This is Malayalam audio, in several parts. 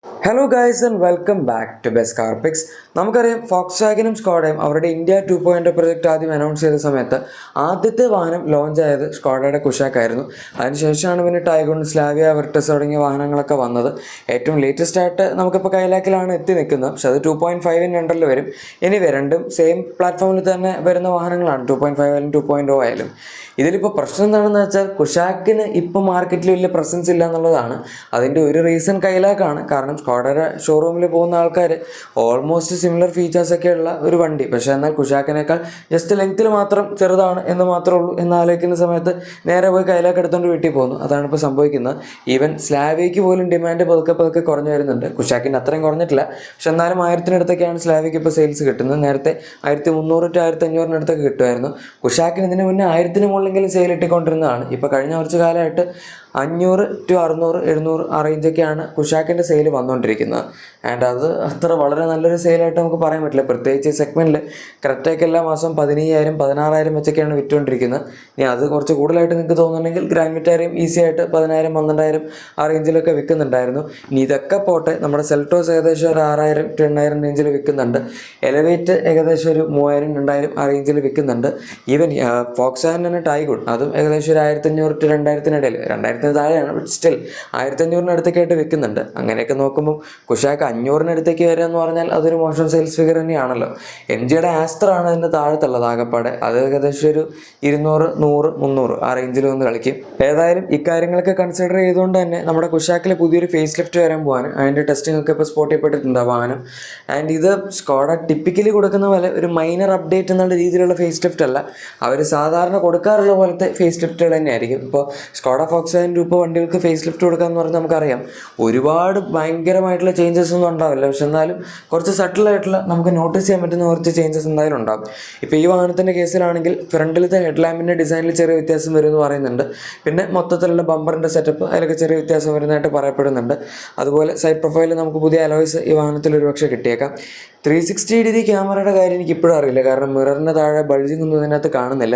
Hello guys and welcome back to best car picks. നമുക്കറിയാം ഫോക്സ് വാഗനും സ്കോഡയും അവരുടെ ഇന്ത്യ 2.0 പ്രൊജക്റ്റ് ആദ്യം അനൗൺസ് ചെയ്ത സമയത്ത് ആദ്യത്തെ വാഹനം ലോഞ്ച് ആയത് സ്കോഡയുടെ കുഷാക്ക് ആയിരുന്നു. അതിനുശേഷമാണ് പിന്നെ ടൈഗൺ, സ്ലാവിയ, വെർട്ടസ് തുടങ്ങിയ വാഹനങ്ങളൊക്കെ വന്നത്. ഏറ്റവും ലേറ്റസ്റ്റ് ആയിട്ട് നമുക്കിപ്പോൾ കൈലാക്കിലാണ് എത്തി നിൽക്കുന്നത്. പക്ഷെ അത് 2.5 അണ്ടറിൽ വരും. എനിവേ രണ്ടും സെയിം പ്ലാറ്റ്ഫോമിൽ തന്നെ വരുന്ന വാഹനങ്ങളാണ്, 2.5 ആയാലും 2.0 ആയാലും. ഇതിലിപ്പോൾ പ്രശ്നം എന്താണെന്ന് വെച്ചാൽ കുഷാക്കിന് ഇപ്പോൾ മാർക്കറ്റിൽ വലിയ പ്രസൻസ് ഇല്ല എന്നുള്ളതാണ്. അതിൻ്റെ ഒരു റീസൺ കൈലാക്കാണ്. കാരണം സ്കോഡയുടെ ഷോറൂമിൽ പോകുന്ന ആൾക്കാർ ഓൾമോസ്റ്റ് സിമിലർ ഫീച്ചേഴ്സൊക്കെ ഉള്ള ഒരു വണ്ടി, പക്ഷേ എന്നാൽ കുഷാക്കിനേക്കാൾ ജസ്റ്റ് ലെങ്ത്തിൽ മാത്രം ചെറുതാണ് എന്ന് മാത്രമേ ഉള്ളൂ എന്ന് ആലോചിക്കുന്ന സമയത്ത് നേരെ പോയി കൈലാക്ക് എടുത്തുകൊണ്ട് വീട്ടിൽ പോകുന്നു. അതാണ് ഇപ്പോൾ സംഭവിക്കുന്നത്. ഈവൻ സ്ലാവിയയ്ക്ക് പോലും ഡിമാൻഡ് പതുക്കെ പതുക്കെ കുറഞ്ഞു വരുന്നുണ്ട്. കുഷാക്കിന് അത്രയും കുറഞ്ഞിട്ടില്ല, പക്ഷെ എന്നാലും 1000-നടുത്തൊക്കെയാണ് സ്ലാവിയയ്ക്ക് ഇപ്പോൾ സെയിൽസ് കിട്ടുന്നത്. നേരത്തെ 1300 to 1500-നടുത്തൊക്കെ കിട്ടുമായിരുന്നു. കുഷാക്കിന് ഇതിന് മുന്നേ 1000-ന് മുകളിലെങ്കിലും സെയിൽ ഇട്ടിക്കൊണ്ടിരുന്നതാണ്. ഇപ്പോൾ കഴിഞ്ഞ കുറച്ച് കാലമായിട്ട് 500 to 600, 700 ആ റേഞ്ചൊക്കെയാണ് കുഷാക്കിൻ്റെ സെയിൽ വന്നുകൊണ്ടിരിക്കുന്നത്. ആൻഡ് അത് അത്ര വളരെ നല്ലൊരു സെയിലായിട്ട് നമുക്ക് പറയാൻ പറ്റില്ല. പ്രത്യേകിച്ച് സെഗ്മെൻറ്റിൽ ക്രെറ്റയ്ക്ക് എല്ലാ മാസം 15,000, 16,000 വെച്ചൊക്കെയാണ് വിറ്റുകൊണ്ടിരിക്കുന്നത്. ഇനി അത് കുറച്ച് കൂടുതലായിട്ട് നിങ്ങൾക്ക് തോന്നുന്നുണ്ടെങ്കിൽ ഗ്രാൻഡ് വിറ്റാരിയം ഈസി ആയിട്ട് 10,000, 12,000 ആ റേഞ്ചിലൊക്കെ വിൽക്കുന്നുണ്ടായിരുന്നു. ഇനി ഇതൊക്കെ പോട്ടെ, നമ്മുടെ സെൽറ്റോസ് ഏകദേശം ഒരു 6,000 to 8,000 റേഞ്ചിൽ വിൽക്കുന്നുണ്ട്. എലവേറ്റ് ഏകദേശം ഒരു 3,000, 2,000 ആ റേഞ്ചിൽ വിൽക്കുന്നുണ്ട്. ഈവൻ ഫോക്സ് വാഗൻ തന്നെ ടൈഗൺ, അതും ഏകദേശം ഒരു 1,500 to 2,000-നിടയിൽ, 2,000 താഴെയാണ്, ബട്ട് സ്റ്റിൽ 1,500-നടുത്തൊക്കെ ആയിട്ട് വിൽക്കുന്നുണ്ട്. അങ്ങനെയൊക്കെ നോക്കുമ്പോൾ കുഷാക്ക് 500-നടുത്തേക്ക് വരിക എന്ന് പറഞ്ഞാൽ അതൊരു മോശം സെയിൽസ് ഫിഗർ തന്നെയാണല്ലോ. എം ജിയുടെ ആസ്ത്രാണ് അതിൻ്റെ താഴത്തുള്ളത് ആകപ്പാടെ. അത് ഏകദേശം ഒരു 200, 100, 300 ആ റേഞ്ചിൽ വന്ന് കളിക്കും. ഏതായാലും ഇക്കാര്യങ്ങളൊക്കെ കൺസിഡർ ചെയ്തുകൊണ്ട് തന്നെ നമ്മുടെ കുഷാക്കിൽ പുതിയൊരു ഫേസ് ലിഫ്റ്റ് വരാൻ പോകാൻ അതിൻ്റെ ടെസ്റ്റിംഗ് ഒക്കെ ഇപ്പോൾ സ്പോട്ട് ചെയ്യപ്പെട്ടിട്ടുണ്ട് വാഹനം. ആൻഡ് ഇത് സ്കോഡ ടിപ്പിക്കലി കൊടുക്കുന്ന പോലെ ഒരു മൈനർ അപ്ഡേറ്റ് എന്നുള്ള രീതിയിലുള്ള ഫേസ് ലിഫ്റ്റ് അല്ല. അവർ സാധാരണ കൊടുക്കാറുള്ള പോലത്തെ ഫേസ് ലിഫ്റ്റുകൾ തന്നെയായിരിക്കും. ഇപ്പോൾ സ്കോഡ ഫോക്സ് വാഗൻ രൂപ വണ്ടികൾക്ക് ഫേസ് ലിഫ്റ്റ് കൊടുക്കാമെന്ന് പറഞ്ഞാൽ നമുക്കറിയാം ഒരുപാട് ഭയങ്കരമായിട്ടുള്ള ചേഞ്ചസ് ഒന്നും ഉണ്ടാവില്ല. പക്ഷെ എന്നാലും കുറച്ച് സട്ടിലായിട്ടുള്ള നമുക്ക് നോട്ടീസ് ചെയ്യാൻ പറ്റുന്ന കുറച്ച് ചേഞ്ചസ് എന്തായാലും ഉണ്ടാകും. ഇപ്പോൾ ഈ വാഹനത്തിൻ്റെ കേസിലാണെങ്കിൽ ഫ്രണ്ടിലത്തെ ഹെഡ് ലാമ്പിൻ്റെ ഡിസൈനിൽ ചെറിയ വ്യത്യാസം വരുമെന്ന് പറയുന്നുണ്ട്. പിന്നെ മൊത്തത്തിലുള്ള ബമ്പറിൻ്റെ സെറ്റപ്പ് അതിലൊക്കെ ചെറിയ വ്യത്യാസം വരുന്നതായിട്ട് പറയപ്പെടുന്നുണ്ട്. അതുപോലെ സൈഡ് പ്രൊഫൈലിൽ നമുക്ക് പുതിയ അലോയ്സ് ഈ വാഹനത്തിൽ ഒരുപക്ഷെ കിട്ടിയേക്കാം. 360 ക്യാമറയുടെ കാര്യം എനിക്ക് ഇപ്പോഴും അറിയില്ല, കാരണം മിററിൻ്റെ താഴെ ബൾജിങ് ഒന്നും ഇതിനകത്ത് കാണുന്നില്ല.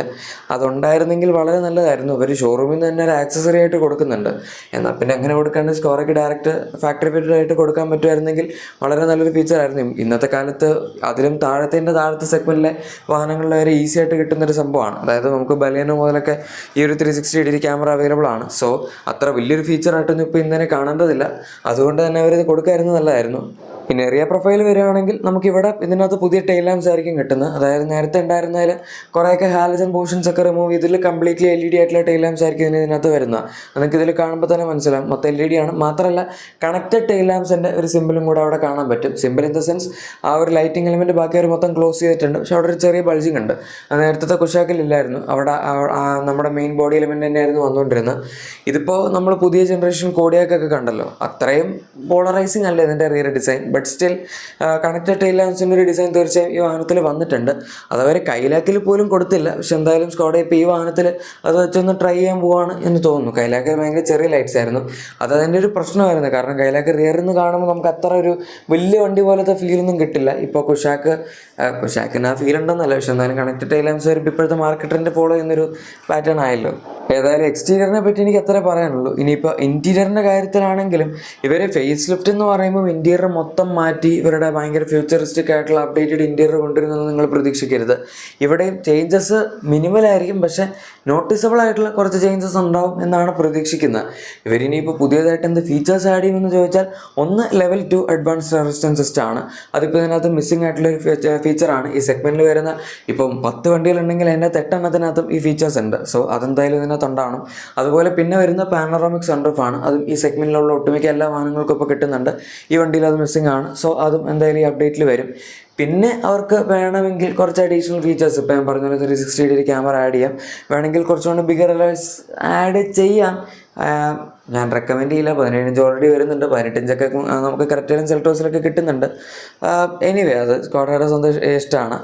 അതുണ്ടായിരുന്നെങ്കിൽ വളരെ നല്ലതായിരുന്നു. അവർ ഷോറൂമിൽ നിന്ന് തന്നെ ഒരു ആക്സസറി ആയിട്ട് കൊടുക്കുന്നുണ്ട്. എന്നാൽ പിന്നെ അങ്ങനെ കൊടുക്കാണ്ട് സ്കോഡയ്ക്ക് ഡയറക്റ്റ് ഫാക്ടറി ഫിറ്റഡ് ആയിട്ട് കൊടുക്കാൻ പറ്റുമായിരുന്നെങ്കിൽ വളരെ നല്ലൊരു ഫീച്ചറായിരുന്നു. ഇന്നത്തെ കാലത്ത് അതിലും താഴത്തെ സെഗ്മെൻറ്റിലെ വാഹനങ്ങളിൽ വരെ ഈസി ആയിട്ട് കിട്ടുന്നൊരു സംഭവമാണ്. അതായത് നമുക്ക് ബലേനോ മുതലൊക്കെ ഈ ഒരു 360 ക്യാമറ അവൈലബിൾ ആണ്. സോ അത്ര വലിയൊരു ഫീച്ചറായിട്ടൊന്നും ഇപ്പോൾ ഇന്നലെ കാണേണ്ടതില്ല. അതുകൊണ്ട് തന്നെ അവരിത് കൊടുക്കായിരുന്നു നല്ലതായിരുന്നു. പിന്നെ ഏറിയ പ്രൊഫൈൽ വരികയാണെങ്കിൽ നമുക്കിവിടെ ഇതിനകത്ത് പുതിയ ടെയിൽ ലാംപ്സ് ആയിരിക്കും കിട്ടുന്നത്. അതായത് നേരത്തെ ഉണ്ടായിരുന്നതിൽ കുറേയൊക്കെ ഹാലജൻ പോർഷൻസ് ഒക്കെ റിമൂവ് ചെയ്തിൽ കംപ്ലീറ്റ്ലി LED ആയിട്ടുള്ള ടെയിൽ ലാംപ്സ് ആയിരിക്കും ഇതിനകത്ത് വരുന്നത്. നിങ്ങൾക്ക് ഇതിൽ കാണുമ്പോൾ തന്നെ മനസ്സിലാവും മൊത്തം LED ആണ്. മാത്രമല്ല കണക്റ്റഡ് ടെയിൽ ലാംപ്സിൻ്റെ ഒരു സിമ്പിളും കൂടെ അവിടെ കാണാൻ പറ്റും. സിമ്പിൾ ഇൻ ദ സെൻസ് ആ ഒരു ലൈറ്റിംഗ് എലിമെൻറ്റ് ബാക്കി അവർ മൊത്തം ക്ലോസ് ചെയ്തിട്ടുണ്ട്. പക്ഷെ അവിടെ ഒരു ചെറിയ ബൾജിങ് ഉണ്ട്. അത് നേരത്തെ കുഷാക്കിലില്ലായിരുന്നു. അവിടെ നമ്മുടെ മെയിൻ ബോഡി എലിമെൻറ്റ് തന്നെയായിരുന്നു വന്നുകൊണ്ടിരുന്നത്. ഇതിപ്പോൾ നമ്മൾ പുതിയ ജനറേഷൻ കോഡിയാക്കൊക്കെ കണ്ടല്ലോ, അത്രയും പോളറൈസിങ് അല്ല ഇതിൻ്റെ rear design. But still connected tail ലാംപ്സിൻ്റെ ഒരു ഡിസൈൻ തീർച്ചയായും ഈ വാഹനത്തിൽ വന്നിട്ടുണ്ട്. അതവരെ കൈലാക്കിൽ പോലും കൊടുത്തില്ല. പക്ഷെ എന്തായാലും സ്കോഡ ഇപ്പോൾ ഈ വാഹനത്തിൽ അത് വെച്ചൊന്ന് ട്രൈ ചെയ്യാൻ പോവാണ് എന്ന് തോന്നുന്നു. കൈലാക്കിൽ ഭയങ്കര ചെറിയ ലൈറ്റ്സ് ആയിരുന്നു. അതിൻ്റെ ഒരു പ്രശ്നമായിരുന്നു. കാരണം കൈലാക്ക് റിയറിൽ നിന്ന് കാണുമ്പോൾ നമുക്ക് അത്ര ഒരു വലിയ വണ്ടി പോലത്തെ ഫീലൊന്നും കിട്ടില്ല. ഇപ്പോൾ കുഷാക്കിന് ആ ഫീൽ ഉണ്ടെന്നല്ല, പക്ഷെ എന്നാലും കണക്റ്റഡ് ടെയിൽ ലാംപ്സ് വരുമ്പോൾ ഇപ്പോഴത്തെ മാർക്കറ്റ് ട്രെൻഡ് ഫോളോ ചെയ്യുന്നൊരു പാറ്റേൺ ആയല്ലോ. ഏതായാലും എക്സ്റ്റീരിയറിനെ പറ്റി എനിക്ക് അത്രേ പറയാനുള്ളൂ. ഇനിയിപ്പോൾ ഇൻറ്റീരിയറിൻ്റെ കാര്യത്തിലാണെങ്കിലും ഇവർ ഫേസ് ലിഫ്റ്റ് എന്ന് പറയുമ്പോൾ ഇൻറ്റീരിയർ മൊത്തം മാറ്റി ഇവരുടെ ഭയങ്കര ഫ്യൂച്ചറിസ്റ്റിക് ആയിട്ടുള്ള അപ്ഡേറ്റഡ് ഇൻറ്റീരിയർ കൊണ്ടുവരുന്നതെന്ന് നിങ്ങൾ പ്രതീക്ഷിക്കരുത്. ഇവിടെയും ചേഞ്ചസ് മിനിമലായിരിക്കും, പക്ഷേ നോട്ടീസബിൾ ആയിട്ടുള്ള കുറച്ച് ചേഞ്ചസ് ഉണ്ടാവും എന്നാണ് പ്രതീക്ഷിക്കുന്നത്. ഇവരിനിയിപ്പോൾ പുതിയതായിട്ട് എന്ത് ഫീച്ചേഴ്സ് ആഡ് ചെയ്യുമെന്ന് ചോദിച്ചാൽ ഒന്ന് ലെവൽ 2 അഡ്വാൻസ്ഡ് റെസിസ്റ്റൻസ് സിസ്റ്റം ആണ്. അതിപ്പോൾ ഇതിനകത്ത് മിസ്സിംഗ് ആയിട്ടുള്ള ഒരു ഫീച്ചറാണ്. ഈ സെഗ്മെൻറ്റിൽ വരുന്ന ഇപ്പം 10 വണ്ടികളുണ്ടെങ്കിൽ അതിൻ്റെ 8 എണ്ണത്തിനകത്തും ഈ ഫീച്ചേഴ്സ് ഉണ്ട്. സോ അതെന്തായാലും ഇതിനകത്ത് ഉണ്ടാവണം. അതുപോലെ പിന്നെ വരുന്ന പാനോറാമിക് സൺറൂഫ് ആണ്. അതും ഈ സെഗ്മെൻറ്റിലുള്ള ഒട്ടുമിക്ക എല്ലാ വാഹനങ്ങൾക്കും ഇപ്പോൾ കിട്ടുന്നുണ്ട്. ഈ വണ്ടിയിൽ അത് മിസ്സിംഗ് ആണ്. സോ അതും എന്തായാലും ഈ അപ്ഡേറ്റിൽ വരും. പിന്നെ അവർക്ക് വേണമെങ്കിൽ കുറച്ച് അഡീഷണൽ ഫീച്ചേഴ്സ്, ഇപ്പോൾ ഞാൻ പറഞ്ഞ 360 ക്യാമറ ആഡ് ചെയ്യാം. വേണമെങ്കിൽ കുറച്ചുകൊണ്ട് ബിഗർ അലോയ്സ് ആഡ് ചെയ്യാം. ഞാൻ റെക്കമെൻഡ് ചെയ്യില്ല. 17 ഇഞ്ച് ഓൾറെഡി വരുന്നുണ്ട്. 18 ഇഞ്ചൊക്കെ നമുക്ക് ക്രെറ്റയിലും സെൽറ്റോസിലൊക്കെ കിട്ടുന്നുണ്ട്. എനിവേ അത് സ്കോഡയുടെ സ്വന്തം ഇഷ്ടമാണ്.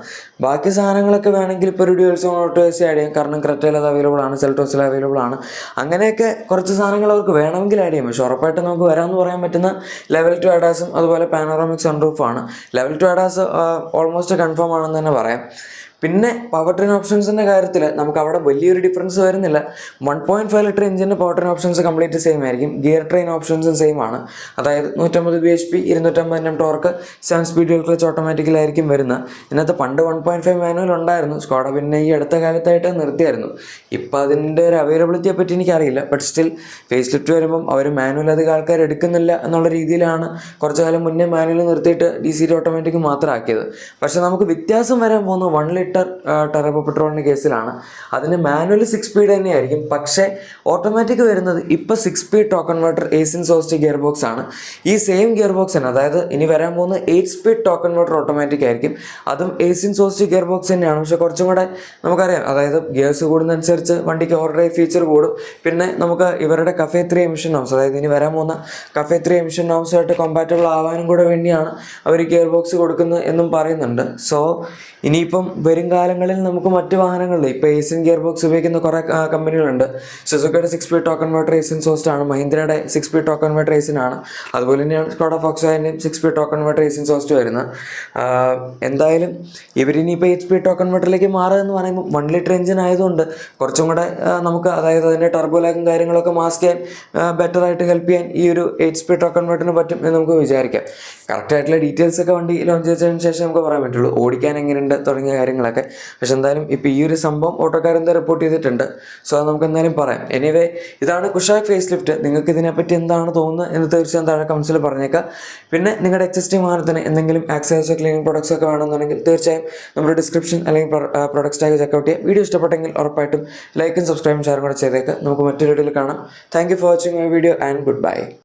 ബാക്കി സാധനങ്ങളൊക്കെ വേണമെങ്കിൽ ഇപ്പോൾ ഒരു dual zone auto AC add ചെയ്യാം. കാരണം ക്രെറ്റയിൽ അത് അവൈലബിൾ ആണ്, സെൽറ്റോസിൽ അവൈലബിൾ ആണ്. അങ്ങനെയൊക്കെ കുറച്ച് സാധനങ്ങൾ അവർക്ക് വേണമെങ്കിൽ ആഡ് ചെയ്യാം. പക്ഷേ ഉറപ്പായിട്ട് നമുക്ക് വരാമെന്ന് പറയാൻ പറ്റുന്ന ലെവൽ 2 അഡാസും അതുപോലെ പാനോറാമിക് സൺറൂഫാണ്. ലെവൽ 2 അഡാസ് ഓൾമോസ്റ്റ് കൺഫേം ആണെന്ന് തന്നെ പറയാം. പിന്നെ പവർ ട്രെയിൻ ഓപ്ഷൻസിൻ്റെ കാര്യത്തിൽ നമുക്ക് അവിടെ വലിയൊരു ഡിഫറൻസ് വരുന്നില്ല. 1.5 ലിറ്റർ എഞ്ചിൻ്റെ power train options complete same ആയിരിക്കും. ഗിയർ ട്രെയിൻ ഓപ്ഷൻസും സെയിം ആണ്. അതായത് 150 bhp 250 Nm torque, 7 speed dual clutch ഓട്ടോമാറ്റിക്കലായിരിക്കും വരുന്നത്. ഇതിനകത്ത് പണ്ട് 1.5 മാനുവൽ ഉണ്ടായിരുന്നു. സ്കോഡ പിന്നെ ഈ അടുത്ത കാലത്തായിട്ട് നിർത്തിയായിരുന്നു. ഇപ്പോൾ അതിൻ്റെ ഒരു അവൈലബിലിറ്റിയെ പറ്റി എനിക്കറിയില്ല. ബട്ട് സ്റ്റിൽ ഫേസ് ലിഫ്റ്റ് വരുമ്പം അവർ മാനുവൽ അധികം ആൾക്കാർ എടുക്കുന്നില്ല എന്നുള്ള രീതിയിലാണ് കുറച്ചു കാലം മുന്നേ മാനുവൽ നിർത്തിയിട്ട് DC ഓട്ടോമാറ്റിക് മാത്രം ആക്കിയത്. പക്ഷേ നമുക്ക് വ്യത്യാസം വരാൻ പോകുന്നത് 1 ലിറ്റർ ടർബോ പെട്രോളിൻ്റെ കേസിലാണ്. അതിന് മാനുവൽ 6 സ്പീഡ് തന്നെയായിരിക്കും. പക്ഷേ ഓട്ടോമാറ്റിക് വരുന്നത് ഇപ്പോൾ 6 speed torque converter Aisin sourced gear box ആണ്. ഈ സെയിം ഗിയർ ബോക്സ് തന്നെ, അതായത് ഇനി വരാൻ പോകുന്ന 8 സ്പീഡ് ടോക്ക് കൺവേർട്ടർ ഓട്ടോമാറ്റിക് ആയിരിക്കും. അതും ഏസിൻ സോസ്റ്റ് ഗിയർ ബോക്സ് തന്നെയാണ്. പക്ഷേ കുറച്ചും കൂടെ നമുക്കറിയാം, അതായത് ഗിയേഴ്സ് കൂടുന്നതനുസരിച്ച് വണ്ടിക്ക് ഓവർ ഡ്രൈവ് ഫീച്ചർ കൂടും. പിന്നെ നമുക്ക് ഇവരുടെ കഫേ 3 എമിഷൻ നോംസ്, അതായത് ഇനി വരാൻ പോകുന്ന കഫേ 3 എമിഷൻ നോംസുമായിട്ട് കോമ്പാറ്റബിൾ ആവാനും കൂടെ വേണ്ടിയാണ് അവർ ഗിയർ ബോക്സ് കൊടുക്കുന്നത് എന്നും പറയുന്നുണ്ട്. സോ ഇനിയിപ്പം വരും കാലങ്ങളിൽ നമുക്ക് മറ്റ് വാഹനങ്ങളിൽ ഇപ്പോൾ ഏസിൻ ഗിയർ ബോക്സ് ഉപയോഗിക്കുന്ന കുറേ കമ്പനികളുണ്ട്. സുസുക്കിയുടെ 6 സ്പീഡ് ടോക്ക് കൺവേർട്ടർ ഏസിൻ സോസ്റ്റ് ആണ്. മഹീന്ദ്രയുടെ 6 സ്പീഡ് ടോക്ക് കൺവേർട്ടർ ഏസിൻ ആണ്. അതുപോലെ തന്നെയാണ് Skoda ഫോക്സ്വാഗൻ്റെയും 6 speed torque converter Aisin സോസ്റ്റ് വരുന്നത്. എന്തായാലും ഇവരിനിപ്പോൾ 8 സ്പീഡ് ടോക്ക് കൺവേർട്ടറിലേക്ക് മാറുക എന്ന് പറയുമ്പോൾ 1 ലിറ്റർ എഞ്ചിൻ ആയതുകൊണ്ട് കുറച്ചും കൂടെ നമുക്ക്, അതായത് അതിൻ്റെ ടർബോ ലാഗും കാര്യങ്ങളൊക്കെ മാസ്ക് ചെയ്യാൻ ബെറ്ററായിട്ട് ഹെൽപ്പ് ചെയ്യാൻ ഈ ഒരു 8 സ്പീഡ് ടോക്ക് കൺവേർട്ടറിന് പറ്റും എന്ന് നമുക്ക് വിചാരിക്കാം. കറക്റ്റായിട്ടുള്ള ഡീറ്റെയിൽസ് ഒക്കെ വണ്ടി ലോഞ്ച് ചെയ്തതിന് ശേഷം നമുക്ക് പറയാൻ പറ്റുള്ളൂ, ഓടിക്കാൻ എങ്ങനെയുണ്ട് തുടങ്ങിയ കാര്യങ്ങളൊക്കെ. പക്ഷെ എന്തായാലും ഇപ്പോൾ ഈ ഒരു സംഭവം ഓട്ടോക്കാരെന്താ റിപ്പോർട്ട് ചെയ്തിട്ടുണ്ട്. സോ അത് നമുക്ക് എന്തായാലും പറയാം. എനിവേ, ഇതാണ് കുഷാക്ക് ഫേസ് ലിഫ്റ്റ്. നിങ്ങൾക്ക് ഇതിനെപ്പറ്റി എന്താണ് തോന്നുന്നത് എന്ന് തീർച്ചയായും താഴെ കമൻസിൽ പറഞ്ഞേക്കാം. പിന്നെ നിങ്ങളുടെ എക്സിസ്റ്റിംഗ് വാഹനത്തിന് എന്തെങ്കിലും ആക്സസറീസോ ക്ലീനിങ് പ്രൊഡക്ട്സ് ഒക്കെ വേണമെന്നുണ്ടെങ്കിൽ തീർച്ചയായും നമ്മുടെ ഡിസ്ക്രിപ്ഷൻ അല്ലെങ്കിൽ പ്രൊഡക്ട്സ് ടാഗ് ചെക്കൗട്ട് ചെയ്യുക. വീഡിയോ ഇഷ്ടപ്പെട്ടെങ്കിൽ ഉറപ്പായിട്ടും ലൈക്കും സബ്സ്ക്രൈബും ഷെയറും കൂടെ ചെയ്തേക്കുക. നമുക്ക് മറ്റൊരു വീഡിയോയിൽ കാണാം. Thank you for watching my video and good bye.